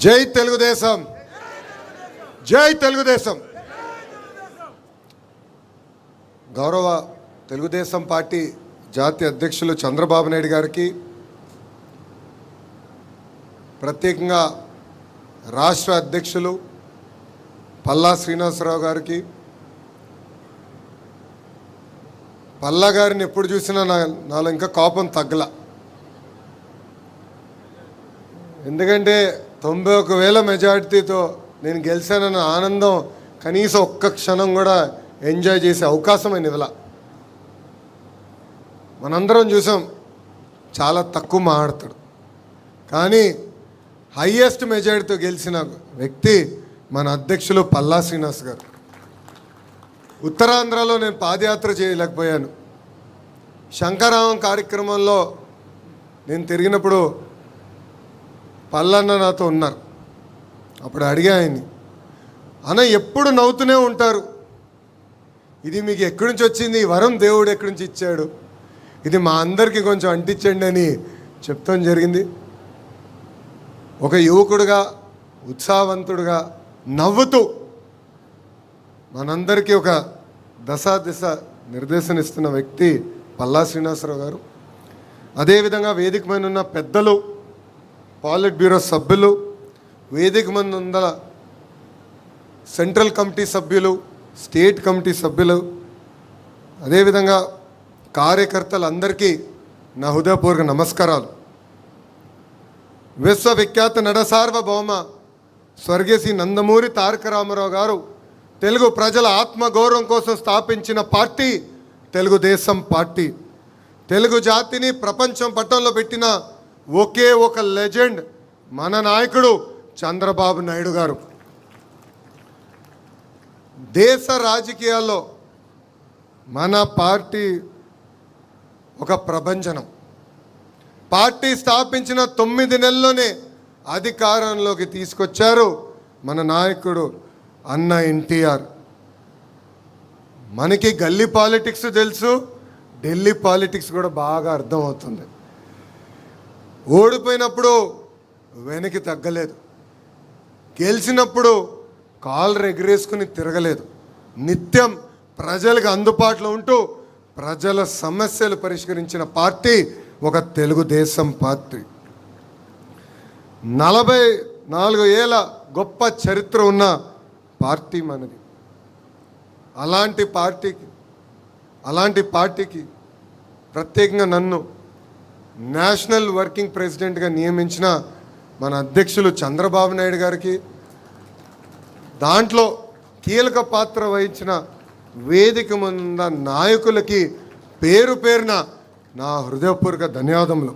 జై తెలుగుదేశం, జై తెలుగుదేశం. గౌరవ తెలుగుదేశం పార్టీ జాతీయ అధ్యక్షులు చంద్రబాబు నాయుడు గారికి, ప్రత్యేకంగా రాష్ట్ర అధ్యక్షులు పల్లా శ్రీనివాసరావు గారికి, పల్లా గారిని ఎప్పుడు చూసినా నాలో ఇంకా కోపం తగ్గల. ఎందుకంటే 91,000 మెజార్టీతో నేను గెలిచానన్న ఆనందం కనీసం ఒక్క క్షణం కూడా ఎంజాయ్ చేసే అవకాశం అని ఇవ్వాల. మనందరం చూసాం, చాలా తక్కువ మాట్లాడతాడు, కానీ హయ్యెస్ట్ మెజారిటీతో గెలిచిన వ్యక్తి మన అధ్యక్షులు పల్లా శ్రీనివాస్ గారు. ఉత్తరాంధ్రలో నేను పాదయాత్ర చేయలేకపోయాను. శంకరామం కార్యక్రమంలో నేను తిరిగినప్పుడు పల్లన్న నాతో ఉన్నారు. అప్పుడు అడిగా ఆయన్ని, అన్న ఎప్పుడు నవ్వుతూనే ఉంటారు, ఇది మీకు ఎక్కడి నుంచి వచ్చింది, ఈ వరం దేవుడు ఎక్కడి నుంచి ఇచ్చాడు, ఇది మా అందరికీ కొంచెం అంటించండి అని చెప్తాం జరిగింది. ఒక యువకుడుగా, ఉత్సాహవంతుడుగా, నవ్వుతూ మనందరికీ ఒక దిశ నిర్దేశం ఇస్తున్న వ్యక్తి పల్లా శ్రీనివాసరావు గారు. అదేవిధంగా వేదిక మీద ఉన్న పెద్దలు, పాలిట్ బ్యూరో సభ్యులు, వేదిక మీద ఉన్న సెంట్రల్ కమిటీ సభ్యులు, స్టేట్ కమిటీ సభ్యులు, అదేవిధంగా కార్యకర్తలందరికీ నా హృదయపూర్వక నమస్కారాలు. విశ్వవిఖ్యాత నడసార్వభౌమ స్వర్గీయ శ్రీ నందమూరి తారక రామారావు గారు తెలుగు ప్రజల ఆత్మగౌరవం కోసం స్థాపించిన పార్టీ తెలుగుదేశం పార్టీ. తెలుగు జాతిని ప్రపంచం పట్టంలో పెట్టిన ఒకే ఒక లెజెండ్ మన నాయకుడు చంద్రబాబు నాయుడు గారు. దేశ రాజకీయాల్లో మన పార్టీ ఒక ప్రభంజనం. పార్టీ స్థాపించిన 9 నెలల్లోనే అధికారంలోకి తీసుకొచ్చారు మన నాయకుడు అన్న ఎన్టీఆర్. మనకి గల్లీ పాలిటిక్స్ తెలుసు, ఢిల్లీ పాలిటిక్స్ కూడా బాగా అర్థమవుతుంది. ఓడిపోయినప్పుడు వెనక్కి తగ్గలేదు, గెలిచినప్పుడు కాళ్ళు ఎగరేసుకుని తిరగలేదు. నిత్యం ప్రజలకు అందుబాటులో ఉంటూ ప్రజల సమస్యలు పరిష్కరించిన పార్టీ ఒక తెలుగుదేశం పార్టీ. 44 ఏళ్ళ గొప్ప చరిత్ర ఉన్న పార్టీ మనది. అలాంటి పార్టీకి ప్రత్యేకంగా నన్ను నేషనల్ వర్కింగ్ ప్రెసిడెంట్గా నియమించిన మన అధ్యక్షులు చంద్రబాబు నాయుడు గారికి, దాంట్లో కీలక పాత్ర వహించిన వేదిక ముందు నాయకులకి పేరు పేరున నా హృదయపూర్వక ధన్యవాదములు.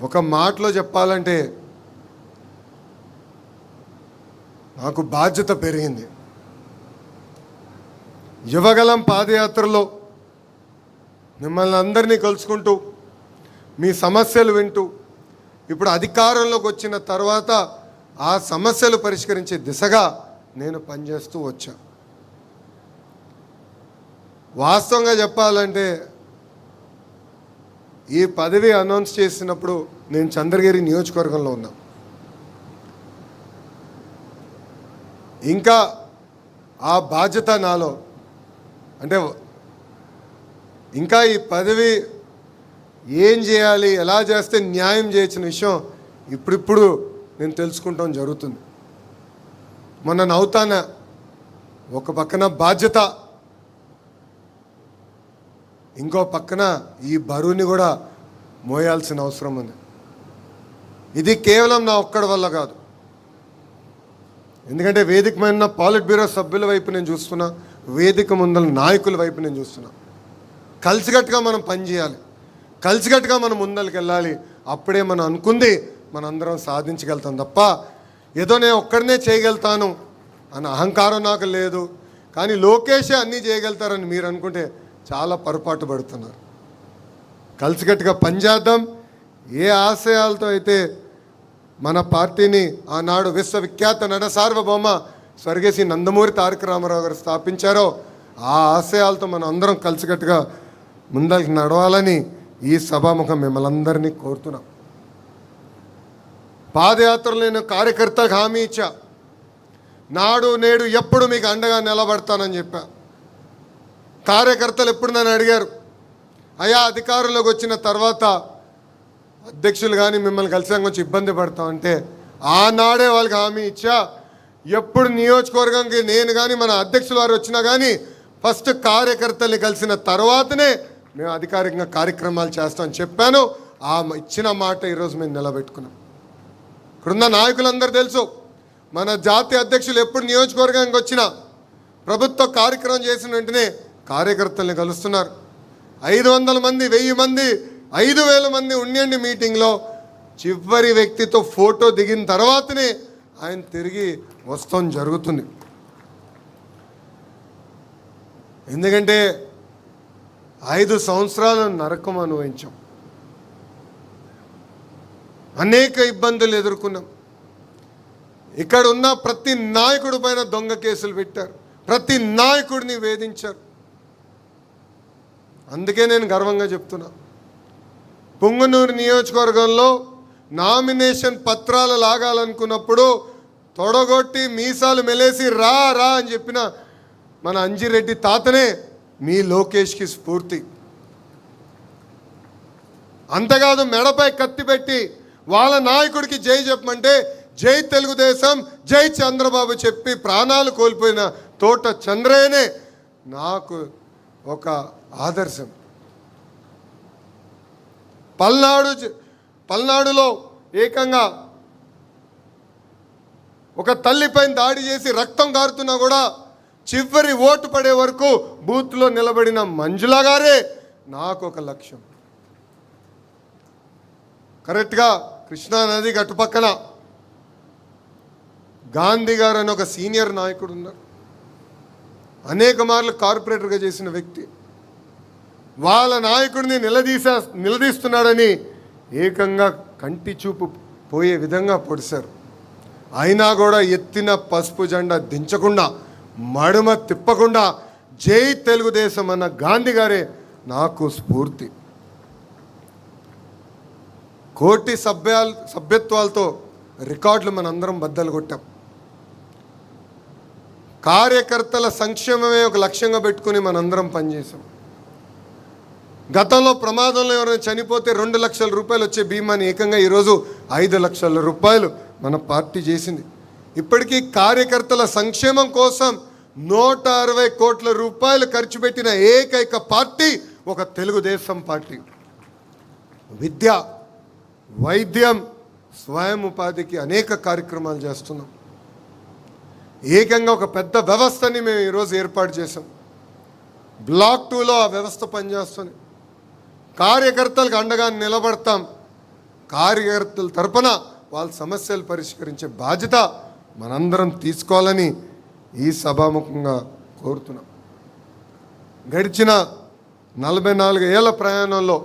ఒక మాటలో చెప్పాలంటే నాకు బాధ్యత పెరిగింది. యువగలం పాదయాత్రలో మిమ్మల్ని అందరినీ కలుసుకుంటూ, మీ సమస్యలు వింటూ, ఇప్పుడు అధికారంలోకి వచ్చిన తర్వాత ఆ సమస్యలు పరిష్కరించే దిశగా నేను పనిచేస్తూ వచ్చా. వాస్తవంగా చెప్పాలంటే ఈ పదవి అనౌన్స్ చేసినప్పుడు నేను చంద్రగిరి నియోజకవర్గంలో ఉన్నా. ఇంకా ఆ బాధ్యత నాలో, అంటే ఇంకా ఈ పదవి ఏం చేయాలి, ఎలా చేస్తే న్యాయం చేయించిన విషయం ఇప్పుడిప్పుడు నేను తెలుసుకుంటాం జరుగుతుంది. మొన్న నవ్వుతాన, ఒక పక్కన బాధ్యత, ఇంకో పక్కన ఈ బరువుని కూడా మోయాల్సిన అవసరం ఉంది. ఇది కేవలం నా ఒక్కడి వల్ల కాదు, ఎందుకంటే వేదిక మీద పాలిట్ బ్యూరో సభ్యుల వైపు నేను చూస్తున్నా, వేదిక ముందల నాయకుల వైపు నేను చూస్తున్నా. కలిసికట్టుగా మనం పనిచేయాలి, కలిసికట్టుగా మనం ముందరికి వెళ్ళాలి. అప్పుడే మనం అనుకుంది మనందరం సాధించగలుగుతాం తప్ప ఏదో నేను ఒక్కడనే చేయగలుగుతాను అన్న అహంకారం నాకు లేదు. కానీ లోకేషే అన్నీ చేయగలుగుతారని మీరు అనుకుంటే చాలా పొరపాటు పడుతున్నారు. కలిసికట్టుగా పనిచేద్దాం. ఏ ఆశయాలతో అయితే మన పార్టీని ఆనాడు విశ్వవిఖ్యాత నట సార్వభౌమ స్వర్గీయ శ్రీ నందమూరి తారక రామారావు గారు స్థాపించారో ఆ ఆశయాలతో మనం అందరం కలిసికట్టుగా ముందరికి నడవాలని ఈ సభాముఖం మిమ్మల్ని అందరినీ కోరుతున్నాం. పాదయాత్రలో నేను కార్యకర్తలకు హామీ ఇచ్చా, నాడు నేడు ఎప్పుడు మీకు అండగా నిలబడతానని చెప్పా. కార్యకర్తలు ఎప్పుడు నన్ను అడిగారు, అయ్యా అధికారంలోకి వచ్చిన తర్వాత అధ్యక్షులు కానీ మిమ్మల్ని కలిసాక కొంచెం ఇబ్బంది పడతామంటే ఆనాడే వాళ్ళకి హామీ ఇచ్చా, ఎప్పుడు నియోజకవర్గంకి నేను కానీ మన అధ్యక్షుల వారు వచ్చినా కానీ ఫస్ట్ కార్యకర్తల్ని కలిసిన తర్వాతనే మేము అధికారికంగా కార్యక్రమాలు చేస్తామని చెప్పాను. ఆ ఇచ్చిన మాట ఈరోజు మేము నిలబెట్టుకున్నాం. ఇక్కడున్న నాయకులందరూ తెలుసు, మన జాతీయ అధ్యక్షులు ఎప్పుడు నియోజకవర్గానికి వచ్చినా ప్రభుత్వ కార్యక్రమం చేసిన వెంటనే కార్యకర్తల్ని కలుస్తున్నారు. 500 మంది, 1000 మంది, 5000 మంది ఉండండి మీటింగ్లో చివరి వ్యక్తితో ఫోటో దిగిన తర్వాతనే ఆయన తిరిగి వస్తాం జరుగుతుంది. ఎందుకంటే 5 సంవత్సరాలు నరకం అనుభవించాం, అనేక ఇబ్బందులు ఎదుర్కొన్నాం. ఇక్కడ ఉన్న ప్రతి నాయకుడి పైన దొంగ కేసులు పెట్టారు, ప్రతి నాయకుడిని వేధించారు. అందుకే నేను గర్వంగా చెప్తున్నా, పుంగనూరు నియోజకవర్గంలో నామినేషన్ పత్రాలు లాగాలనుకున్నప్పుడు తొడగొట్టి మీసాలు మెలేసి రా రా అని చెప్పిన మన అంజిరెడ్డి తాతనే మీ లోకేష్కి స్ఫూర్తి. అంతేకాదు మెడపై కత్తి పెట్టి వాళ్ళ నాయకుడికి జై చెప్పమంటే జై తెలుగుదేశం, జై చంద్రబాబు చెప్పి ప్రాణాలు కోల్పోయిన తోట చంద్రయ్యనే నాకు ఒక ఆదర్శం. పల్నాడులో ఏకంగా ఒక తల్లిపైన దాడి చేసి రక్తం కారుతున్నా కూడా చివరి ఓటు పడే వరకు బూత్లో నిలబడిన మంజుల గారే నాకు ఒక లక్ష్యం. కరెక్ట్గా కృష్ణానది అటుపక్కన గాంధీ గారు అని ఒక సీనియర్ నాయకుడు ఉన్నారు, అనేక మార్లు కార్పొరేటర్గా చేసిన వ్యక్తి. వాళ్ళ నాయకుడిని నిలదీస్తున్నాడని ఏకంగా కంటి చూపు పోయే విధంగా పొడిశారు. అయినా కూడా ఎత్తిన పసుపు జెండా దించకుండా, మడుమ తిప్పకుండా జై తెలుగుదేశం అన్న గాంధీ గారే నాకు స్ఫూర్తి. కోటి సభ్యత్వాలతో రికార్డులు మనందరం బద్దలు కొట్టాం. కార్యకర్తల సంక్షేమమే ఒక లక్ష్యంగా పెట్టుకుని మనందరం పనిచేసాం. గతంలో ప్రమాదంలో ఎవరైనా చనిపోతే 2 లక్షల రూపాయలు వచ్చే బీమాని ఏకంగా ఈరోజు 5 లక్షల రూపాయలు మన పార్టీ చేసింది. ఇప్పటికీ కార్యకర్తల సంక్షేమం కోసం 160 కోట్ల రూపాయలు ఖర్చు పెట్టిన ఏకైక పార్టీ ఒక తెలుగుదేశం పార్టీ. విద్య, వైద్యం, స్వయం ఉపాధికి అనేక కార్యక్రమాలు చేస్తున్నాం. ఏకంగా ఒక పెద్ద వ్యవస్థని మేము ఈరోజు ఏర్పాటు చేసాం. బ్లాక్ 2లో ఆ వ్యవస్థ పనిచేస్తుంది. కార్యకర్తలకు అండగా నిలబడతాం. కార్యకర్తల తరపున వాళ్ళ సమస్యలు పరిష్కరించే బాధ్యత మనందరం తీసుకోవాలని ఈ సభాముఖంగా కోరుతున్నాం. గడిచిన 44 ఏళ్ల ప్రయాణంలో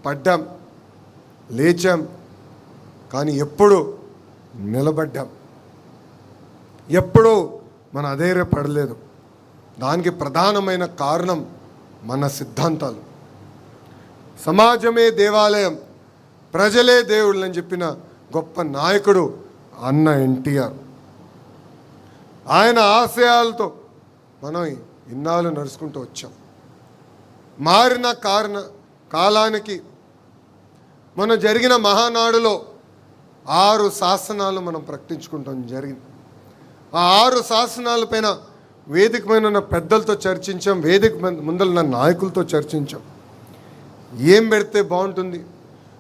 పడ్డాం, లేచాం, కానీ ఎప్పుడు నిలబడ్డాం, ఎప్పుడూ మన అధైర్యపడలేదు. దానికి ప్రధానమైన కారణం మన సిద్ధాంతాలు. సమాజమే దేవాలయం, ప్రజలే దేవుళ్ళు అని చెప్పిన గొప్ప నాయకుడు అన్న ఎన్టీఆర్. ఆయన ఆశయాలతో మనం ఇన్నాళ్ళు నడుచుకుంటూ వచ్చాం. మారిన కాలానికి మన జరిగిన మహానాడులో 6 శాసనాలు మనం ప్రకటించుకుంటాం జరిగింది. ఆ 6 శాసనాలపైన వేదిక పైన ఉన్న పెద్దలతో చర్చించాం, వేదిక ముందరున్న నాయకులతో చర్చించాం. ఏం పెడితే బాగుంటుంది,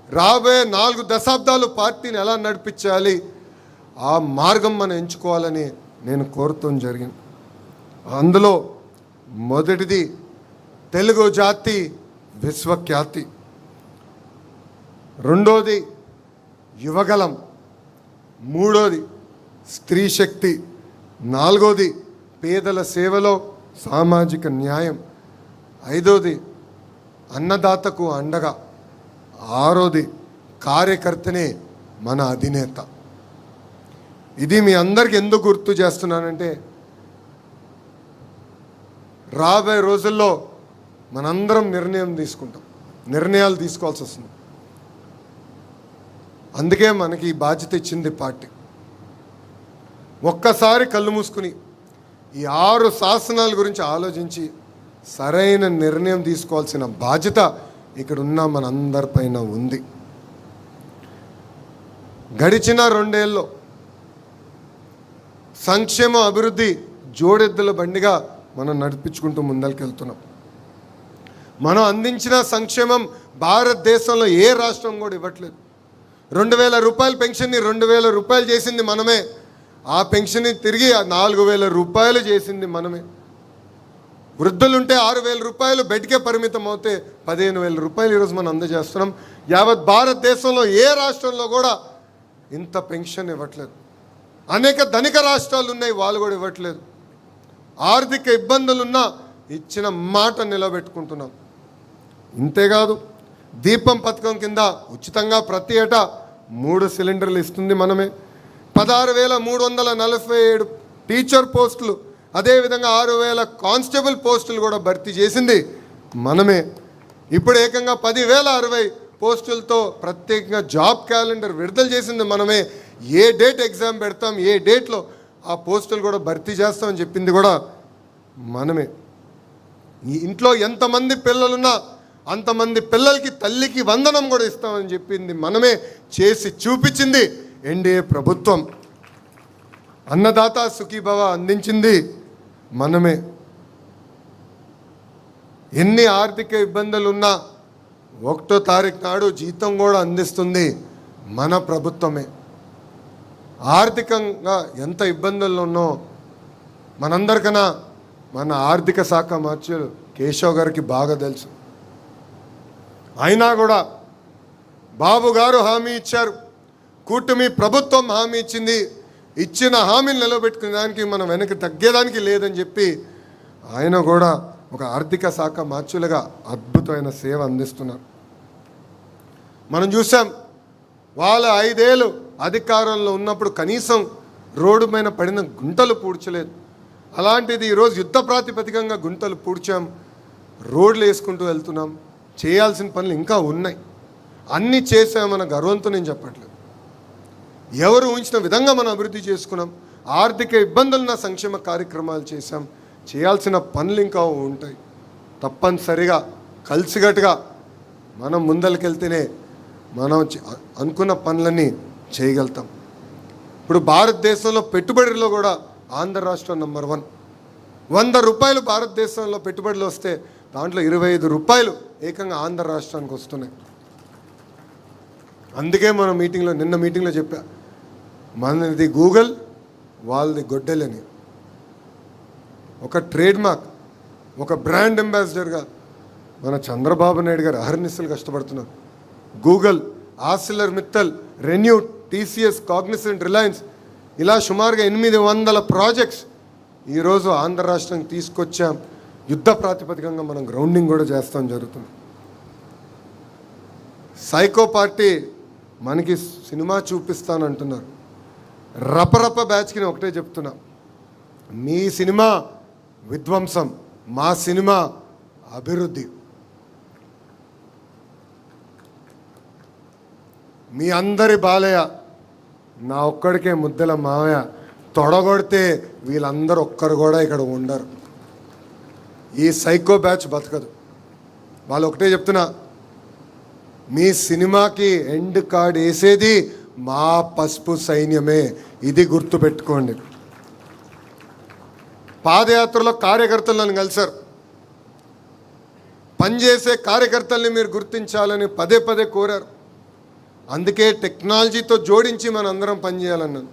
రాబోయే 4 దశాబ్దాలు పార్టీని ఎలా నడిపించాలి, ఆ మార్గం మనం ఎంచుకోవాలని నేను కోరుతాం జరిగింది. అందులో మొదటిది తెలుగు జాతి విశ్వఖ్యాతి, రెండోది యువగలం, మూడోది స్త్రీ శక్తి, నాలుగోది పేదల సేవలో సామాజిక న్యాయం, ఐదోది అన్నదాతకు అండగా, ఆరోది కార్యకర్తనే మన అధినేత. ఇది మీ అందరికి ఎందుకు గుర్తు చేస్తున్నానంటే, రాబోయే రోజుల్లో మనందరం నిర్ణయాలు తీసుకోవాల్సి వస్తుంది. అందుకే మనకి ఈ బాధ్యత ఇచ్చింది పార్టీ. ఒక్కసారి కళ్ళు మూసుకుని ఈ 6 శాసనాల గురించి ఆలోచించి సరైన నిర్ణయం తీసుకోవాల్సిన బాధ్యత ఇక్కడున్న మనందరిపైన ఉంది. గడిచిన 2 ఏళ్ళలో సంక్షేమ అభివృద్ధి జోడెద్దుల బండిగా మనం నడిపించుకుంటూ ముందరికెళ్తున్నాం. మనం అందించిన సంక్షేమం భారతదేశంలో ఏ రాష్ట్రం కూడా ఇవ్వట్లేదు. 2000 రూపాయల పెన్షన్ని 2000 రూపాయలు చేసింది మనమే. ఆ పెన్షన్ని తిరిగి 4000 రూపాయలు చేసింది మనమే. వృద్ధులుంటే 6000 రూపాయలు బెడ్కే పరిమితం అవుతే 15000 రూపాయలు ఈరోజు మనం అందజేస్తున్నాం. యావత్ భారతదేశంలో ఏ రాష్ట్రంలో కూడా ఇంత పెన్షన్ ఇవ్వట్లేదు. అనేక ధనిక రాష్ట్రాలు ఉన్నాయి, వాళ్ళు కూడా ఇవ్వట్లేదు. ఆర్థిక ఇబ్బందులున్నా ఇచ్చిన మాట నిలబెట్టుకుంటున్నాం. ఇంతేకాదు, దీపం పథకం కింద ఉచితంగా ప్రతి ఏటా 3 సిలిండర్లు ఇస్తుంది మనమే. 16,347 టీచర్ పోస్టులు, అదేవిధంగా 6,000 కానిస్టేబుల్ పోస్టులు కూడా భర్తీ చేసింది మనమే. ఇప్పుడు ఏకంగా 10,060 పోస్టులతో ప్రత్యేకంగా జాబ్ క్యాలెండర్ విడుదల చేసింది మనమే. ఏ డేట్ ఎగ్జామ్ పెడతాం, ఏ డేట్లో ఆ పోస్టులు కూడా భర్తీ చేస్తామని చెప్పింది కూడా మనమే. ఈ ఇంట్లో ఎంతమంది పిల్లలున్నా అంతమంది పిల్లలకి తల్లికి వందనం కూడా ఇస్తామని చెప్పింది మనమే. చేసి చూపించింది ఎన్డీఏ ప్రభుత్వం. అన్నదాత సుఖీభవ అందించింది మనమే. ఎన్ని ఆర్థిక ఇబ్బందులున్నా 1వ తారీఖు నాడు జీతం కూడా అందిస్తుంది మన ప్రభుత్వమే. ఆర్థికంగా ఎంత ఇబ్బందుల్లో ఉన్నో మనందరికన్నా మన ఆర్థిక శాఖ మంత్రులు కేశవ్ గారికి బాగా తెలుసు. అయినా కూడా బాబు గారు హామీ ఇచ్చారు, కూటమి ప్రభుత్వం హామీ ఇచ్చింది, ఇచ్చిన హామీని నిలబెట్టుకునే దానికి మనం వెనక్కి తగ్గేదానికి లేదని చెప్పి ఆయన కూడా ఒక ఆర్థిక శాఖ మంత్రులుగా అద్భుతమైన సేవ అందిస్తున్నారు. మనం చూసాం, వాళ్ళ 5 ఏళ్ళు అధికారంలో ఉన్నప్పుడు కనీసం రోడ్డు పైన పడిన గుంటలు పూడ్చలేదు. అలాంటిది ఈరోజు యుద్ధ ప్రాతిపదికంగా గుంటలు పూడ్చాం, రోడ్లు వేసుకుంటూ వెళ్తున్నాం. చేయాల్సిన పనులు ఇంకా ఉన్నాయి, అన్నీ చేసామన్న గర్వంతో నేను చెప్పట్లేదు. ఎవరు ఊహించిన విధంగా మనం అభివృద్ధి చేసుకున్నాం. ఆర్థిక ఇబ్బందులున్న సంక్షేమ కార్యక్రమాలు చేశాం. చేయాల్సిన పనులు ఇంకా ఉంటాయి. తప్పనిసరిగా కలిసికట్టుగా మనం ముందరికెళ్తేనే మనం అనుకున్న పనులన్నీ చేయగలుగుతాం. ఇప్పుడు భారతదేశంలో పెట్టుబడిలో కూడా ఆంధ్ర రాష్ట్రం నంబర్ 1. 100 రూపాయలు భారతదేశంలో పెట్టుబడులు వస్తే దాంట్లో 25 రూపాయలు ఏకంగా ఆంధ్ర రాష్ట్రానికి వస్తున్నాయి. అందుకే మనం నిన్న మీటింగ్లో చెప్పా, మనది గూగుల్, వాళ్ళది గొడ్డలని. ఒక ట్రేడ్ మార్క్, ఒక బ్రాండ్ అంబాసిడర్గా మన చంద్రబాబు నాయుడు గారు అహర్నిశలు కష్టపడుతున్నారు. Google, Arcelor Mittal, renew, TCS, Cognizant, Reliance ఇలా సుమారుగా 800 ప్రాజెక్ట్స్ ఈరోజు ఆంధ్ర రాష్ట్రానికి తీసుకొచ్చాం. యుద్ధ ప్రాతిపదికంగా మనం గ్రౌండింగ్ కూడా చేస్తాం జరుగుతుంది. సైకో పార్టీ మనకి సినిమా చూపిస్తానంటున్నారు. రపరప బ్యాచ్కి నేను ఒకటే చెప్తున్నా, మీ సినిమా విధ్వంసం, మా సినిమా అభివృద్ధి. మీ అందరి బాలయ్య, నా ఒక్కడికే ముద్దల మావయ్య తొడగొడితే వీళ్ళందరూ ఒక్కరు కూడా ఇక్కడ ఉండరు. ఈ సైకో బ్యాచ్ బతకదు. వాళ్ళు ఒకటే చెప్తున్నా, మీ సినిమాకి ఎండ్ కార్డ్ వేసేది మా పసుపు సైన్యమే, ఇది గుర్తుపెట్టుకోండి. పాదయాత్రలో కార్యకర్తలు నన్ను కలిశారు. పనిచేసే కార్యకర్తల్ని మీరు గుర్తించాలని పదే పదే కోరారు. అందుకే టెక్నాలజీతో జోడించి మనందరం పనిచేయాలన్నాను.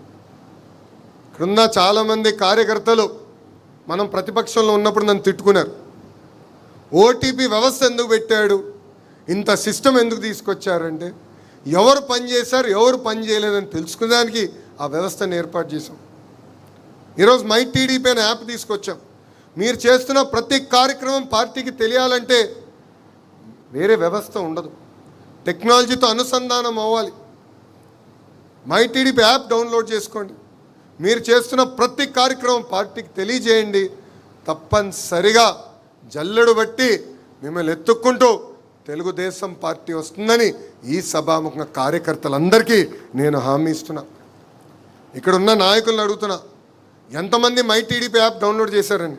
ఇక్కడున్న చాలామంది కార్యకర్తలు మనం ప్రతిపక్షంలో ఉన్నప్పుడు నన్ను తిట్టుకున్నారు. ఓటీపీ వ్యవస్థ ఎందుకు పెట్టాడు, ఇంత సిస్టమ్ ఎందుకు తీసుకొచ్చారంటే ఎవరు పని చేశారు, ఎవరు పని చేయలేదని తెలుసుకునేదానికి ఆ వ్యవస్థను ఏర్పాటు చేశాం. ఈరోజు మై టీడీపీ అనే యాప్ తీసుకొచ్చాం. మీరు చేస్తున్న ప్రతి కార్యక్రమం పార్టీకి తెలియాలంటే వేరే వ్యవస్థ ఉండదు, టెక్నాలజీతో అనుసంధానం అవ్వాలి. మై టీడీపీ యాప్ డౌన్లోడ్ చేసుకోండి. మీరు చేస్తున్న ప్రతి కార్యక్రమం పార్టీకి తెలియజేయండి. తప్పనిసరిగా జల్లెడు బట్టి మిమ్మల్ని ఎత్తుక్కుంటూ తెలుగుదేశం పార్టీ వస్తుందని ఈ సభాముఖంగా కార్యకర్తలందరికీ నేను హామీ ఇస్తున్నా. ఇక్కడ ఉన్న నాయకులను అడుగుతున్నా, ఎంతమంది మై టీడీపీ యాప్ డౌన్లోడ్ చేశారని?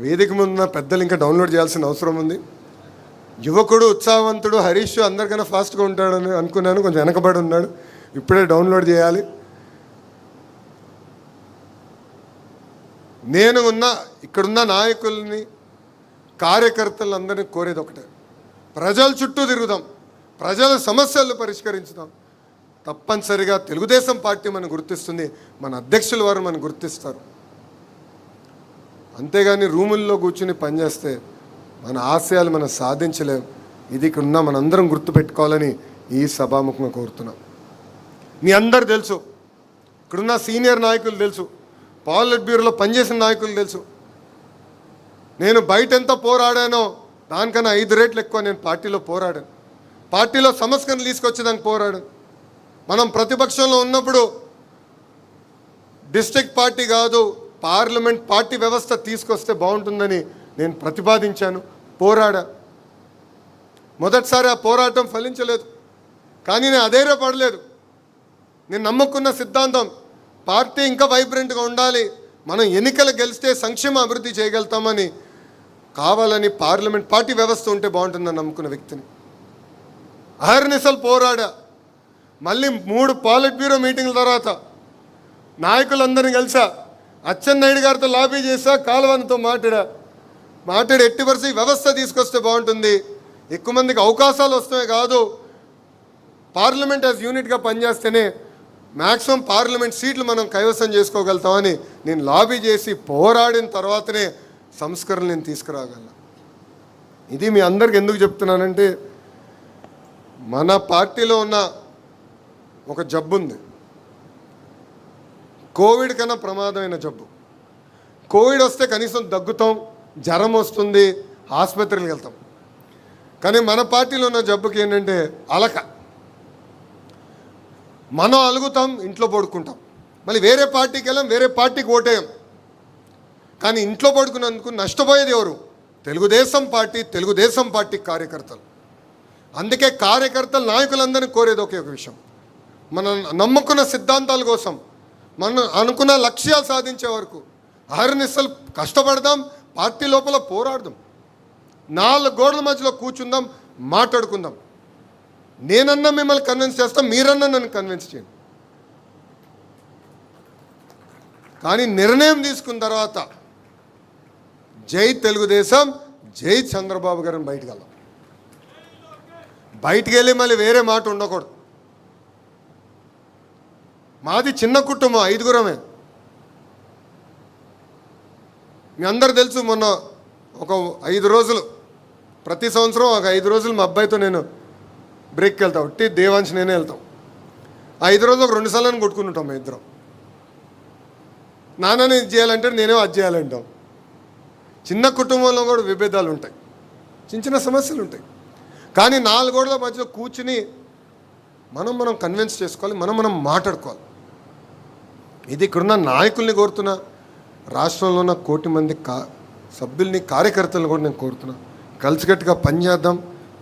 వేదిక ముందున్న పెద్దలు ఇంకా డౌన్లోడ్ చేయాల్సిన అవసరం ఉంది. యువకుడు ఉత్సాహవంతుడు హరీష్ అందరికన్నా ఫాస్ట్గా ఉంటాడని అనుకున్నాను, కొంచెం వెనకబడి ఉన్నాడు, ఇప్పుడే డౌన్లోడ్ చేయాలి. నేను ఇక్కడున్న నాయకుల్ని కార్యకర్తలందరినీ కోరేది ఒకటే, ప్రజల చుట్టూ తిరుగుదాం, ప్రజల సమస్యలు పరిష్కరించుదాం. తప్పనిసరిగా తెలుగుదేశం పార్టీ మనం గుర్తిస్తుంది, మన అధ్యక్షుల వారు మనం గుర్తిస్తారు. అంతేగాని రూముల్లో కూర్చుని పనిచేస్తే మన ఆశయాలు మనం సాధించలేం. ఇది ఇక్కడున్న మనందరం గుర్తుపెట్టుకోవాలని ఈ సభాముఖంగా కోరుతున్నాం. మీ అందరు తెలుసు, ఇక్కడున్న సీనియర్ నాయకులు తెలుసు, పాలిట్ బ్యూరోలో పనిచేసిన నాయకులు తెలుసు. నేను బయట ఎంత పోరాడానో దానికన్నా 5 రెట్లు ఎక్కువ నేను పార్టీలో పోరాడాను. పార్టీలో సమస్యను తీసుకొచ్చేదానికి పోరాడాను. మనం ప్రతిపక్షంలో ఉన్నప్పుడు డిస్ట్రిక్ట్ పార్టీ కాదు, పార్లమెంట్ పార్టీ వ్యవస్థ తీసుకొస్తే బాగుంటుందని నేను ప్రతిపాదించాను, పోరాడా. మొదటిసారి ఆ పోరాటం ఫలించలేదు, కానీ నేను అధైర్యపడలేదు. నేను నమ్ముకున్న సిద్ధాంతం పార్టీ ఇంకా వైబ్రెంట్గా ఉండాలి, మనం ఎన్నికలు గెలిస్తే సంక్షేమ అభివృద్ధి చేయగలుగుతామని, కావాలని పార్లమెంట్ పార్టీ వ్యవస్థ ఉంటే బాగుంటుందని నమ్ముకున్న వ్యక్తిని. అహర్నిశలు పోరాడా. మళ్ళీ 3 పాలిట్ బ్యూరో మీటింగ్ల తర్వాత నాయకులందరినీ కలిసా, అచ్చెన్నాయుడు గారితో లాబీ చేశా, కాలువతో మాట్లాడి ఎట్టి వరుస వ్యవస్థ తీసుకొస్తే బాగుంటుంది, ఎక్కువ మందికి అవకాశాలు వస్తాయి కాదు, పార్లమెంట్ యాజ్ యూనిట్గా పనిచేస్తేనే మ్యాక్సిమం పార్లమెంట్ సీట్లు మనం కైవసం చేసుకోగలుగుతామని నేను లాబీ చేసి పోరాడిన తర్వాతనే సంస్కరణలు నేను తీసుకురాగలను. ఇది మీ అందరికి ఎందుకు చెప్తున్నానంటే, మన పార్టీలో ఉన్న ఒక జబ్బు ఉంది, కోవిడ్ కన్నా ప్రమాదమైన జబ్బు. కోవిడ్ వస్తే కనీసం దగ్గుతాం, జ్వరం వస్తుంది, ఆసుపత్రికి వెళ్తాం. కానీ మన పార్టీలో ఉన్న జబ్బుకి ఏంటంటే అలక. మనం అలుగుతాం, ఇంట్లో పడుకుంటాం, మళ్ళీ వేరే పార్టీకి వెళ్ళాం, వేరే పార్టీకి ఓటేయం. కానీ ఇంట్లో పడుకున్నందుకు నష్టపోయేది ఎవరు? తెలుగుదేశం పార్టీ కార్యకర్తలు. అందుకే కార్యకర్తలు నాయకులందరినీ కోరేది ఒకే ఒక విషయం, మనం నమ్ముకున్న సిద్ధాంతాల కోసం, మనం అనుకున్న లక్ష్యాలు సాధించే వరకు అహర్నిశలు కష్టపడదాం, పార్టీ లోపల పోరాడదాం, 4 గోడల మధ్యలో కూర్చుందాం, మాట్లాడుకుందాం. నేనన్నా మిమ్మల్ని కన్విన్స్ చేస్తాం, మీరన్నా నన్ను కన్విన్స్ చేయండి. కానీ నిర్ణయం తీసుకున్న తర్వాత జై తెలుగుదేశం, జై చంద్రబాబు గారిని బయటికి వెళ్ళాం. బయటికి వెళ్ళి మళ్ళీ వేరే మాట ఉండకూడదు. మాది చిన్న కుటుంబం, 5గురమే. మీ అందరు తెలుసు, మొన్న ఒక 5 రోజులు, ప్రతి సంవత్సరం ఒక 5 రోజులు మా అబ్బాయితో నేను బ్రేక్కి వెళ్తాం, ఒట్టి దేవాంశ్ నేనే వెళ్తాం. 5 రోజులు ఒక 2 సార్లు కొట్టుకుంటాం మా ఇద్దరం. నాన్నని ఇది చేయాలంటే నేనే అది చేయాలంటాం. చిన్న కుటుంబంలో కూడా విభేదాలు ఉంటాయి, చిన్న సమస్యలు ఉంటాయి. కానీ 4 గోడల మధ్యలో కూర్చుని మనం కన్విన్స్ చేసుకోవాలి, మనం మాట్లాడుకోవాలి. ఇది ఇక్కడున్న నాయకుల్ని కోరుతున్నా, రాష్ట్రంలో ఉన్న 1 కోటి మంది సభ్యుల్ని, కార్యకర్తలను కూడా నేను కోరుతున్నా, కలిసికట్టుగా పనిచేద్దాం,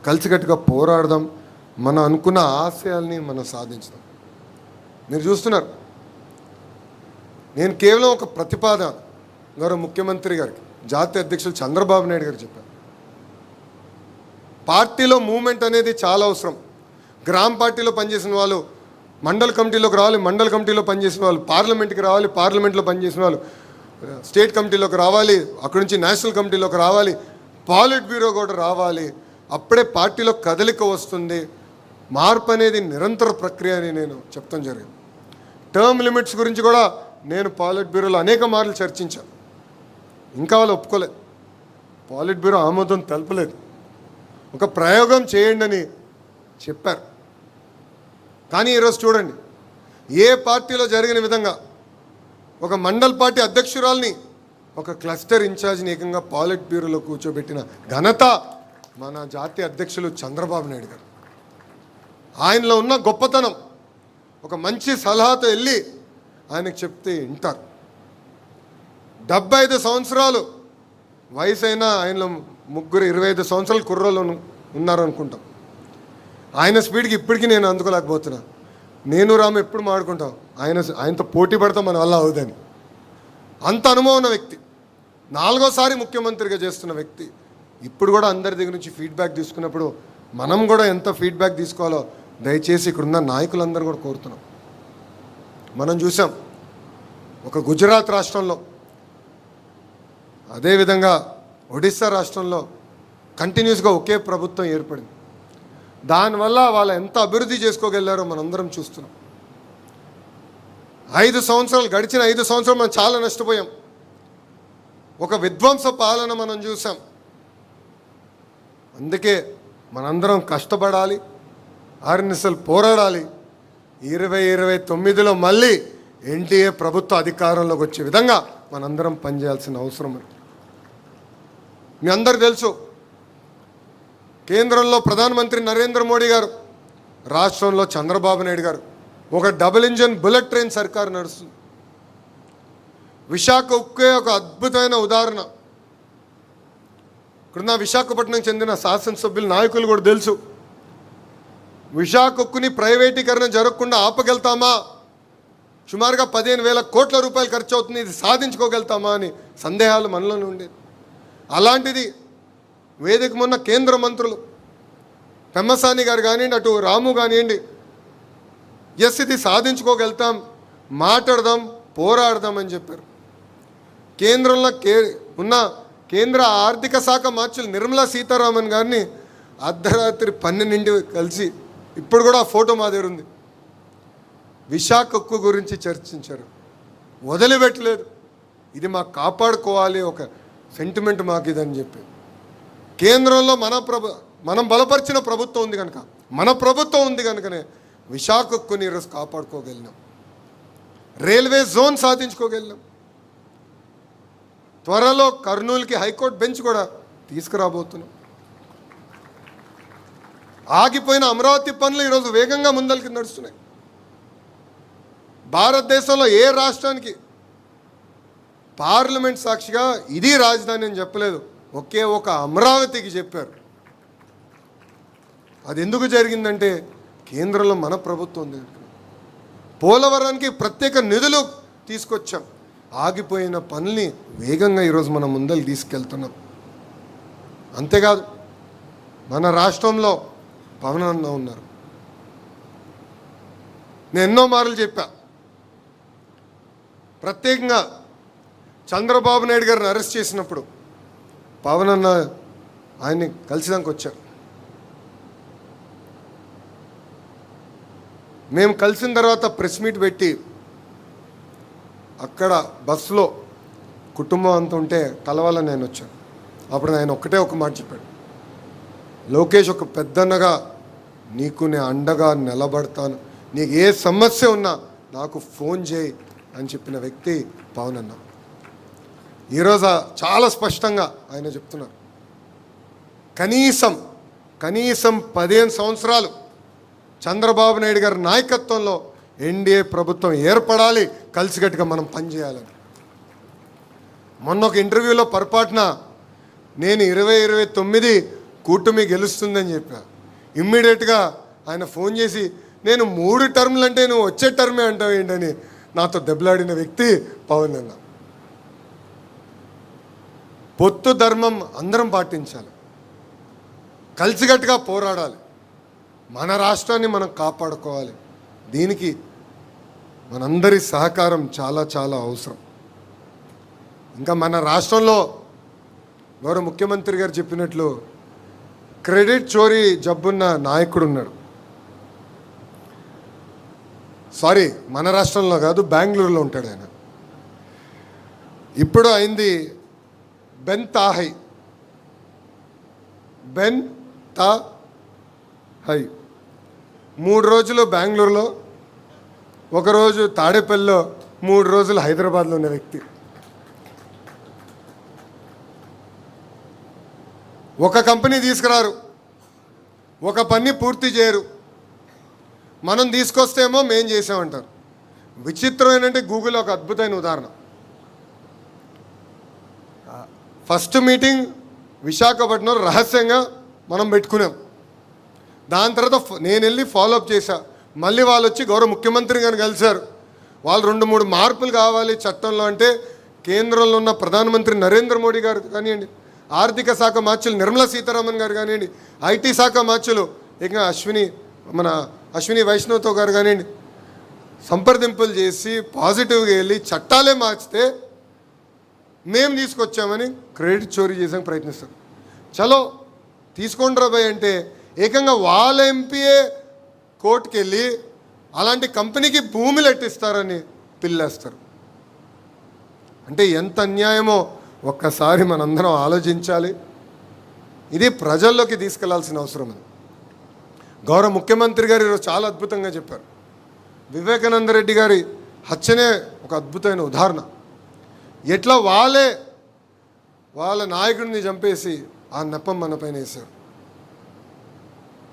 కలిసికట్టుగా పోరాడదాం, మనం అనుకున్న ఆశయాల్ని మనం సాధించుదాం. మీరు చూస్తున్నారు, నేను కేవలం ఒక ప్రతిపాదన గౌరవ ముఖ్యమంత్రి గారికి, జాతీయ అధ్యక్షులు చంద్రబాబు నాయుడు గారికి చెప్పాను. పార్టీలో మూమెంట్ అనేది చాలా అవసరం. గ్రామ పార్టీలో పనిచేసిన వాళ్ళు మండల కమిటీలోకి రావాలి, మండల కమిటీలో పనిచేసిన వాళ్ళు పార్లమెంట్కి రావాలి, పార్లమెంట్లో పనిచేసిన వాళ్ళు స్టేట్ కమిటీలోకి రావాలి, అక్కడి నుంచి నేషనల్ కమిటీలోకి రావాలి, పాలిట్ బ్యూరో కూడా రావాలి. అప్పుడే పార్టీలో కదలిక వస్తుంది. మార్పు అనేది నిరంతర ప్రక్రియ అని నేను చెప్తాం జరిగింది. టర్మ్ లిమిట్స్ గురించి కూడా నేను పాలిట్ బ్యూరోలో అనేక మార్లు చర్చించాను. ఇంకా వాళ్ళు ఒప్పుకోలేదు, పాలిట్ బ్యూరో ఆమోదం తెలపలేదు. ఒక ప్రయోగం చేయండి అని చెప్పారు. కానీ ఈరోజు చూడండి, ఏ పార్టీలో జరిగిన విధంగా ఒక మండల్ పార్టీ అధ్యక్షురాల్ని, ఒక క్లస్టర్ ఇన్ఛార్జిని ఏకంగా పాలిట్ బ్యూరోలో కూర్చోబెట్టిన ఘనత మన జాతీయ అధ్యక్షులు చంద్రబాబు నాయుడు గారు. ఆయనలో ఉన్న గొప్పతనం, ఒక మంచి సలహాతో వెళ్ళి ఆయనకు చెప్తే వింటారు. 75 సంవత్సరాలు వయసు అయినా ఆయనలో ముగ్గురు 25 సంవత్సరాలు కుర్రోళ్ళు ఉన్నారు అనుకుంటాం. ఆయన స్పీడ్కి ఇప్పటికీ నేను అందుకోలేకపోతున్నా. నేను రాము ఎప్పుడు మాడుకుంటాం, ఆయనతో పోటీ పడతాం మన వల్ల అవుదని. అంత అనుభవం ఉన్న వ్యక్తి, 4వ సారి ముఖ్యమంత్రిగా చేస్తున్న వ్యక్తి. ఇప్పుడు కూడా అందరి దగ్గర నుంచి ఫీడ్బ్యాక్ తీసుకున్నప్పుడు మనం కూడా ఎంత ఫీడ్బ్యాక్ తీసుకోవాలో దయచేసి ఇక్కడున్న నాయకులందరూ కూడా కోరుతున్నాం. మనం చూసాం ఒక గుజరాత్ రాష్ట్రంలో, అదేవిధంగా ఒడిస్సా రాష్ట్రంలో కంటిన్యూస్గా ఒకే ప్రభుత్వం ఏర్పడింది. దానివల్ల వాళ్ళు ఎంత అభివృద్ధి చేసుకోగలిగారో మనందరం చూస్తున్నాం. 5 సంవత్సరాలు గడిచిన 5 సంవత్సరాలు మనం చాలా నష్టపోయాం. ఒక విధ్వంస పాలన మనం చూసాం. అందుకే మనందరం కష్టపడాలి, ఆర్నిసలు పోరాడాలి. 2029లో మళ్ళీ ఎన్డీఏ ప్రభుత్వ అధికారంలోకి వచ్చే విధంగా మనందరం పనిచేయాల్సిన అవసరం ఉంది. మీ అందరికీ తెలుసు, కేంద్రంలో ప్రధానమంత్రి నరేంద్ర మోడీ గారు, రాష్ట్రంలో చంద్రబాబు నాయుడు గారు ఒక డబుల్ ఇంజన్ బుల్లెట్ ట్రైన్ సర్కారు నడుస్తుంది. విశాఖ ఉక్కే ఒక అద్భుతమైన ఉదాహరణ. ఇక్కడున్న విశాఖపట్నం చెందిన శాసనసభ్యుల నాయకులు కూడా తెలుసు, విశాఖ ఉక్కుని ప్రైవేటీకరణ జరగకుండా ఆపగలుగుతామా, సుమారుగా 15,000 కోట్ల రూపాయలు ఖర్చు అవుతుంది, ఇది సాధించుకోగలుగుతామా అని సందేహాలు మనలోనే ఉండేది. అలాంటిది వేదిక మొన్న కేంద్ర మంత్రులు పెమ్మసాని గారు కానివ్వండి, అటు రాము కానివ్వండి, ఎస్ ఇది సాధించుకోగలుగుతాం, మాట్లాడదాం, పోరాడదాం అని చెప్పారు. కేంద్రంలో ఉన్న కేంద్ర ఆర్థిక శాఖ మార్చులు నిర్మలా సీతారామన్ గారిని అర్ధరాత్రి 12 కలిసి, ఇప్పుడు కూడా ఆ ఫోటో మా దగ్గర ఉంది, విశాఖ ఉక్కు గురించి చర్చించారు. వదిలిపెట్టలేదు, ఇది మాకు కాపాడుకోవాలి, ఒక సెంటిమెంట్ మాకు ఇదని చెప్పి. కేంద్రంలో మనం బలపరిచిన ప్రభుత్వం ఉంది కనుక, మన ప్రభుత్వం ఉంది కనుకనే విశాఖ ఉక్కుని ఈరోజు కాపాడుకోగలిగినాం, రైల్వే జోన్ సాధించుకోగలిగినాం. త్వరలో కర్నూలుకి హైకోర్టు బెంచ్ కూడా తీసుకురాబోతున్నాం. ఆగిపోయిన అమరావతి పనులు ఈరోజు వేగంగా ముందరికి నడుస్తున్నాయి. భారతదేశంలో ఏ రాష్ట్రానికి పార్లమెంట్ సాక్షిగా ఇది రాజధాని అని చెప్పలేదు, ఒకే ఒక అమరావతికి చెప్పారు. అది ఎందుకు జరిగిందంటే కేంద్రంలో మన ప్రభుత్వం ఉంది. పోలవరానికి ప్రత్యేక నిధులు తీసుకొచ్చాం. ఆగిపోయిన పనుల్ని వేగంగా ఈరోజు మనం ముందలు తీసుకెళ్తున్నాం. అంతేకాదు, మన రాష్ట్రంలో పవన్ అన్న ఉన్నారు. నేను ఎన్నో మార్లు చెప్పా, ప్రత్యేకంగా చంద్రబాబు నాయుడు గారిని అరెస్ట్ చేసినప్పుడు పవన్ అన్న ఆయన్ని కలిసిదానికి వచ్చారు. మేము కలిసిన తర్వాత ప్రెస్ మీట్ పెట్టి అక్కడ బస్సులో కుటుంబం అంతా ఉంటే కలవాలని నేను వచ్చాను. అప్పుడు ఆయన ఒక్కటే ఒక మాట చెప్పాడు, లోకేష్ ఒక పెద్దన్నగా నీకు నేను అండగా నిలబడతాను, నీకు ఏ సమస్య ఉన్నా నాకు ఫోన్ చేయి అని చెప్పిన వ్యక్తి పవన్ అన్న. ఈరోజు చాలా స్పష్టంగా ఆయన చెప్తున్నారు, కనీసం 15 సంవత్సరాలు చంద్రబాబు నాయుడు గారి నాయకత్వంలో ఎన్డీఏ ప్రభుత్వం ఏర్పడాలి, కలిసికట్టుగా మనం పనిచేయాలని. మొన్న ఒక ఇంటర్వ్యూలో పొరపాటున నేను 2029 కూటమి గెలుస్తుందని చెప్పా. ఇమ్మీడియట్గా ఆయన ఫోన్ చేసి, నేను 3 టర్ములు అంటే నువ్వు వచ్చే టర్మే అంటావు ఏంటని నాతో దెబ్బలాడిన వ్యక్తి పవన్ అన్న. పొత్తు ధర్మం అందరం పాటించాలి, కలిసికట్టుగా పోరాడాలి, మన రాష్ట్రాన్ని మనం కాపాడుకోవాలి. దీనికి మనందరి సహకారం చాలా చాలా అవసరం. ఇంకా మన రాష్ట్రంలో గౌరవ ముఖ్యమంత్రి గారు చెప్పినట్లు క్రెడిట్ చోరీ జబ్బున్న నాయకుడు ఉన్నాడు. సారీ, మన రాష్ట్రంలో కాదు, బెంగళూరులో ఉంటాడు ఆయన. ఇప్పుడు అయింది బెన్ తాహై 3 రోజులు బెంగళూరులో, 1 రోజు తాడేపల్లిలో, 3 రోజులు హైదరాబాద్లో ఉన్న వ్యక్తి. ఒక కంపెనీ తీసుకురారు, ఒక పని పూర్తి చేయరు, మనం తీసుకొస్తేమో మేం చేసామంటారు. విచిత్రం ఏంటంటే గూగుల్ ఒక అద్భుతమైన ఉదాహరణ. ఫస్ట్ మీటింగ్ విశాఖపట్నం రహస్యంగా మనం పెట్టుకున్నాం. దాని తర్వాత నేను వెళ్ళి ఫాలోఅప్ చేశా. మళ్ళీ వాళ్ళు వచ్చి గౌరవ ముఖ్యమంత్రి గారిని కలిశారు. వాళ్ళు 2-3 మార్పులు కావాలి చట్టంలో అంటే కేంద్రంలో ఉన్న ప్రధానమంత్రి నరేంద్ర మోడీ గారు కానివ్వండి, ఆర్థిక శాఖ మార్చులు నిర్మలా సీతారామన్ గారు కానివ్వండి, ఐటీ శాఖ మార్చులు ఇంకా అశ్విని వైష్ణవ్తో గారు కానివ్వండి, సంప్రదింపులు చేసి పాజిటివ్గా వెళ్ళి చట్టాలే మార్చితే మేము తీసుకొచ్చామని క్రెడిట్ చోరీ చేసానికి ప్రయత్నిస్తారు. చలో తీసుకోండి రాబాయ్ అంటే ఏకంగా వాళ్ళ ఎంపీఏ కోర్టుకి వెళ్ళి అలాంటి కంపెనీకి భూములు ఎట్టిస్తారని పిల్లేస్తారు. అంటే ఎంత అన్యాయమో ఒక్కసారి మనందరం ఆలోచించాలి. ఇది ప్రజల్లోకి తీసుకెళ్లాల్సిన అవసరం ఉంది. గౌరవ ముఖ్యమంత్రి గారు ఈరోజు చాలా అద్భుతంగా చెప్పారు. వివేకానంద రెడ్డి గారి హత్యనే ఒక అద్భుతమైన ఉదాహరణ. ఎట్లా వాళ్ళ నాయకుడిని చంపేసి ఆ నెపం మన పైన వేశారు.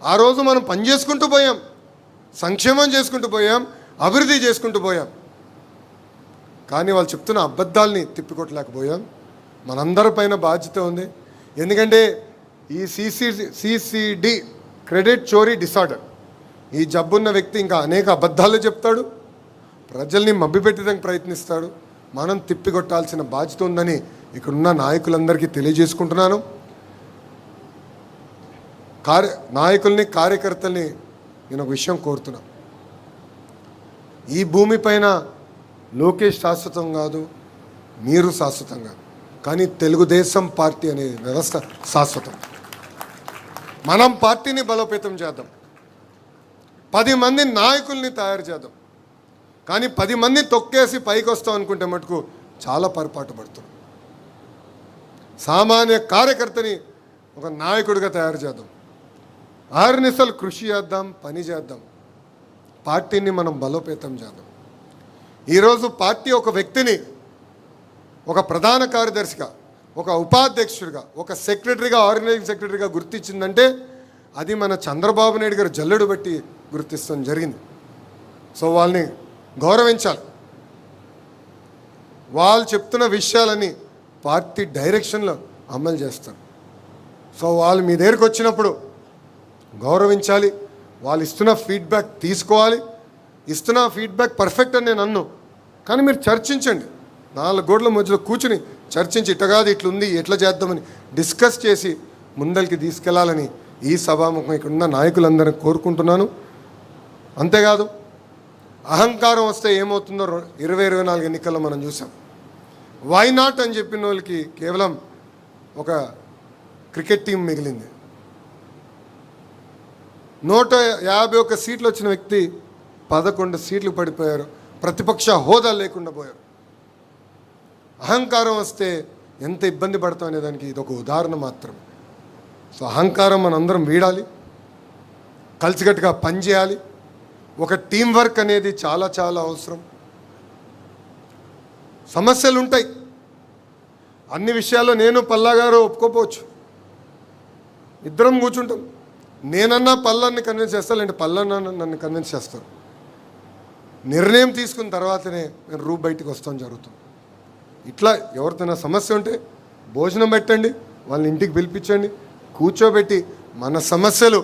ఆ రోజు మనం పని చేసుకుంటూ పోయాం, సంక్షేమం చేసుకుంటూ పోయాం, అభివృద్ధి చేసుకుంటూ పోయాం. కానీ వాళ్ళు చెప్తున్న అబద్ధాలని తిప్పికొట్టలేకపోయాం. మనందరిపైన బాధ్యత ఉంది. ఎందుకంటే ఈ సిసిడి క్రెడిట్ చోరీ డిసార్డర్, ఈ జబ్బున్న వ్యక్తి ఇంకా అనేక అబద్ధాలు చెప్తాడు, ప్రజల్ని మభ్యపెట్టడానికి ప్రయత్నిస్తాడు. మనం తిప్పికొట్టాల్సిన బాధ్యత ఉందని ఇక్కడున్న నాయకులందరికీ తెలియజేసుకుంటున్నాను. నాయకుల్ని, కార్యకర్తల్ని నేను ఒక విషయం కోరుతున్నా. ఈ భూమిపైన లోకేష్ శాశ్వతం కాదు, మీరు శాశ్వతం కాదు, కానీ తెలుగుదేశం పార్టీ అనే వ్యవస్థ శాశ్వతం. మనం పార్టీని బలోపేతం చేద్దాం, 10 మంది నాయకుల్ని తయారు చేద్దాం. కానీ 10 మంది తొక్కేసి పైకి వస్తాం అనుకుంటే మటుకు చాలా పొరపాటు పడుతున్నాం. సామాన్య కార్యకర్తని ఒక నాయకుడిగా తయారు చేద్దాం. ఆర్నిసలు కృషి చేద్దాం, పని చేద్దాం, పార్టీని మనం బలోపేతం చేద్దాం. ఈరోజు పార్టీ ఒక వ్యక్తిని ఒక ప్రధాన కార్యదర్శిగా, ఒక ఉపాధ్యక్షుడిగా, ఒక సెక్రటరీగా, ఆర్గనైజింగ్ సెక్రటరీగా గుర్తించిందంటే అది మన చంద్రబాబు నాయుడు గారు జల్లెడు బట్టి గుర్తిస్తాం జరిగింది. సో వాళ్ళని గౌరవించాలి. వాళ్ళు చెప్తున్న విషయాలని పార్టీ డైరెక్షన్లో అమలు చేస్తారు. సో వాళ్ళు మీ దగ్గరికి వచ్చినప్పుడు గౌరవించాలి. వాళ్ళు ఇస్తున్న ఫీడ్బ్యాక్ తీసుకోవాలి. ఇస్తున్న ఫీడ్బ్యాక్ పర్ఫెక్ట్ అని నేను అన్ను, కానీ మీరు చర్చించండి. 4 గోడల మధ్యలో కూర్చుని చర్చించి ఇట్లా కాదు ఇట్లుంది ఎట్లా చేద్దామని డిస్కస్ చేసి ముందరికి తీసుకెళ్లాలని ఈ సభాముఖం ఇక్కడున్న నాయకులందరినీ కోరుకుంటున్నాను. అంతేకాదు అహంకారం వస్తే ఏమవుతుందో 2024 ఎన్నికల్లో మనం చూసాం. వై నాట్ అని చెప్పిన వాళ్ళకి కేవలం ఒక క్రికెట్ టీం మిగిలింది. 151 సీట్లు వచ్చిన వ్యక్తి 11 సీట్లు పడిపోయారు. ప్రతిపక్ష హోదా లేకుండా పోయారు. అహంకారం వస్తే ఎంత ఇబ్బంది పడతాం అనే దానికి ఇది ఒక ఉదాహరణ మాత్రమే. సో అహంకారం మనందరం వీడాలి, కలిసికట్టుగా పనిచేయాలి. ఒక టీం వర్క్ అనేది చాలా చాలా అవసరం. సమస్యలు ఉంటాయి, అన్ని విషయాల్లో నేను పల్లాగారు ఒప్పుకోపోవచ్చు. ఇద్దరం కూర్చుంటాం. నేనన్నా పల్లాన్ని కన్విన్స్ చేస్తాను, లేదంటే పల్లన్నా నన్ను కన్విన్స్ చేస్తాను. నిర్ణయం తీసుకున్న తర్వాతనే నేను రూపు బయటికి వస్తాం జరుగుతుంది. ఇట్లా ఎవరితోనా సమస్య ఉంటే భోజనం పెట్టండి, వాళ్ళని ఇంటికి పిలిపించండి, కూర్చోబెట్టి మన సమస్యలు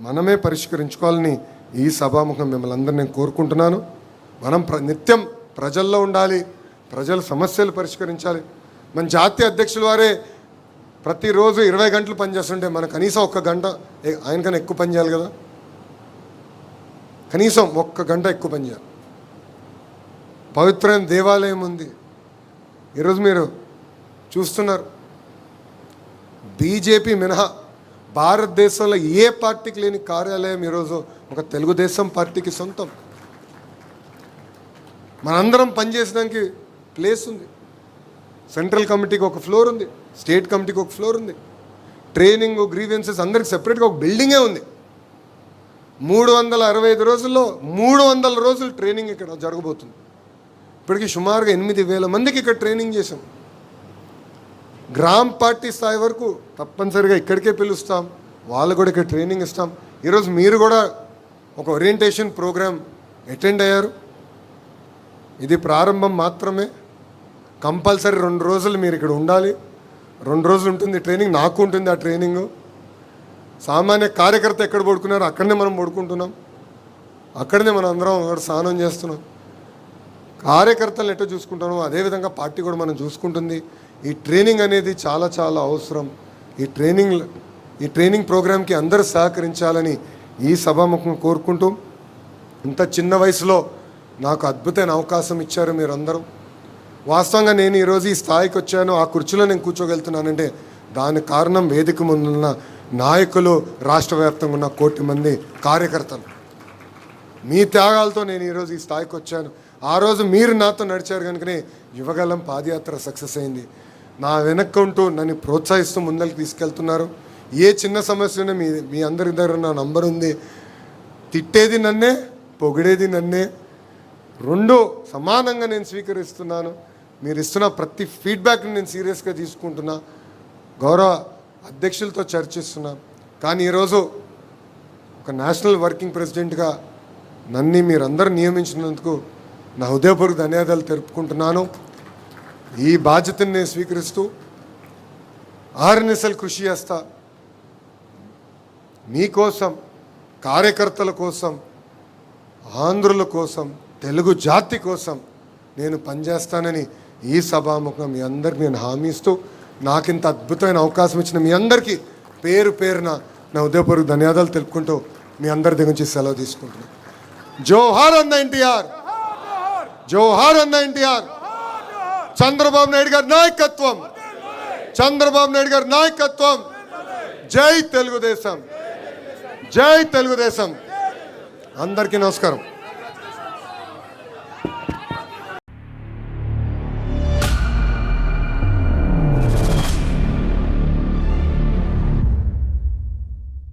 మనమే పరిష్కరించుకోవాలని ఈ సభాముఖం మిమ్మల్ని అందరినీ నేను కోరుకుంటున్నాను. మనం నిత్యం ప్రజల్లో ఉండాలి, ప్రజల సమస్యలు పరిష్కరించాలి. మన జాతీయ అధ్యక్షుల వారే ప్రతిరోజు 20 గంటలు పనిచేస్తుంటే మనం కనీసం 1 గంట ఆయనకన్నా ఎక్కువ పనిచేయాలి కదా. కనీసం 1 గంట ఎక్కువ పనిచేయాలి. పవిత్రమైన దేవాలయం ఉంది. ఈరోజు మీరు చూస్తున్నారు, బీజేపీ మినహా భారతదేశంలో ఏ పార్టీకి లేని కార్యాలయం ఈరోజు ఒక తెలుగుదేశం పార్టీకి సొంతం. మనందరం పనిచేసడానికి ప్లేస్ ఉంది. సెంట్రల్ కమిటీకి ఒక ఫ్లోర్ ఉంది, స్టేట్ కమిటీకి ఒక ఫ్లోర్ ఉంది, ట్రైనింగ్ గ్రీవెన్సెస్ అందరికి సెపరేట్గా ఒక బిల్డింగే ఉంది. 365 రోజుల్లో 300 రోజులు ట్రైనింగ్ ఇక్కడ జరగబోతుంది. ఇప్పటికీ సుమారుగా 8,000 మందికి ఇక్కడ ట్రైనింగ్ చేసాం. గ్రామ పార్టీ స్థాయి వరకు తప్పనిసరిగా ఇక్కడికే పిలుస్తాం, వాళ్ళు కూడా ఇక్కడ ట్రైనింగ్ ఇస్తాం. ఈరోజు మీరు కూడా ఒక ఓరియంటేషన్ ప్రోగ్రామ్ అటెండ్ అయ్యారు. ఇది ప్రారంభం మాత్రమే. కంపల్సరీ 2 రోజులు మీరు ఇక్కడ ఉండాలి. 2 రోజులు ఉంటుంది ట్రైనింగ్, నాకు ఉంటుంది ఆ ట్రైనింగు. సామాన్య కార్యకర్త ఎక్కడ పడుకున్నారో అక్కడనే మనం పడుకుంటున్నాం, అక్కడనే మనం అందరం స్నానం చేస్తున్నాం. కార్యకర్తలను ఎట్లా చూసుకుంటామో అదేవిధంగా పార్టీ కూడా మనం చూసుకుంటుంది. ఈ ట్రైనింగ్ అనేది చాలా చాలా అవసరం. ఈ ట్రైనింగ్ ప్రోగ్రామ్కి అందరూ సహకరించాలని ఈ సభాముఖం కోరుకుంటూ, ఇంత చిన్న వయసులో నాకు అద్భుతమైన అవకాశం ఇచ్చారు మీరందరూ. వాస్తవంగా నేను ఈరోజు ఈ స్థాయికి వచ్చాను, ఆ కుర్చీలో నేను కూర్చోగలుగుతున్నానంటే దానికి కారణం వేదిక ముందున్న నాయకులు, రాష్ట్ర వ్యాప్తంగా ఉన్న 1 కోటి మంది కార్యకర్తలు. మీ త్యాగాలతో నేను ఈరోజు ఈ స్థాయికి వచ్చాను. ఆ రోజు మీరు నాతో నడిచారు కనుకనే యువగలం పాదయాత్ర సక్సెస్ అయింది. నా వెనక్కి ఉంటూ నన్ను ప్రోత్సహిస్తూ ముందరికి తీసుకెళ్తున్నారు. ఏ చిన్న సమస్యనే మీ అందరి దగ్గర నా నంబర్ ఉంది. తిట్టేది నన్నే, పొగిడేది నన్నే, 2 సమానంగా నేను స్వీకరిస్తున్నాను. మీరు ఇస్తున్న ప్రతి ఫీడ్బ్యాక్ని నేను సీరియస్గా తీసుకుంటున్నా, గౌరవ అధ్యక్షులతో చర్చిస్తున్నా. కానీ ఈరోజు ఒక నేషనల్ వర్కింగ్ ప్రెసిడెంట్గా నన్ను మీరందరూ నియమించినందుకు నా హృదయపూర్వక ధన్యవాదాలు తెలుపుకుంటున్నాను. ఈ బాధ్యతను నేను స్వీకరిస్తూ ఆర్ఎన్ఎస్ఎల్ కృషి చేస్తా. మీకోసం, కార్యకర్తల కోసం, ఆంధ్రుల కోసం, తెలుగు జాతి కోసం నేను పనిచేస్తానని ఈ సభాముఖం మీ అందరికీ నేను హామీ ఇస్తూ, నాకింత అద్భుతమైన అవకాశం ఇచ్చిన మీ అందరికీ పేరు పేరున నా హృదయపూర్వక ధన్యవాదాలు తెలుపుకుంటూ మీ అందరి దగ్గర నుంచి సెలవు తీసుకుంటున్నాను. జోహార్ అన్న ఎన్టీఆర్, జోహార్ అన్న ఎన్టీఆర్. చంద్రబాబు నాయుడు గారి నాయకత్వం, చంద్రబాబు నాయుడు గారి నాయకత్వం. జై తెలుగుదేశం, జై తెలుగుదేశం. అందరికీ నమస్కారం.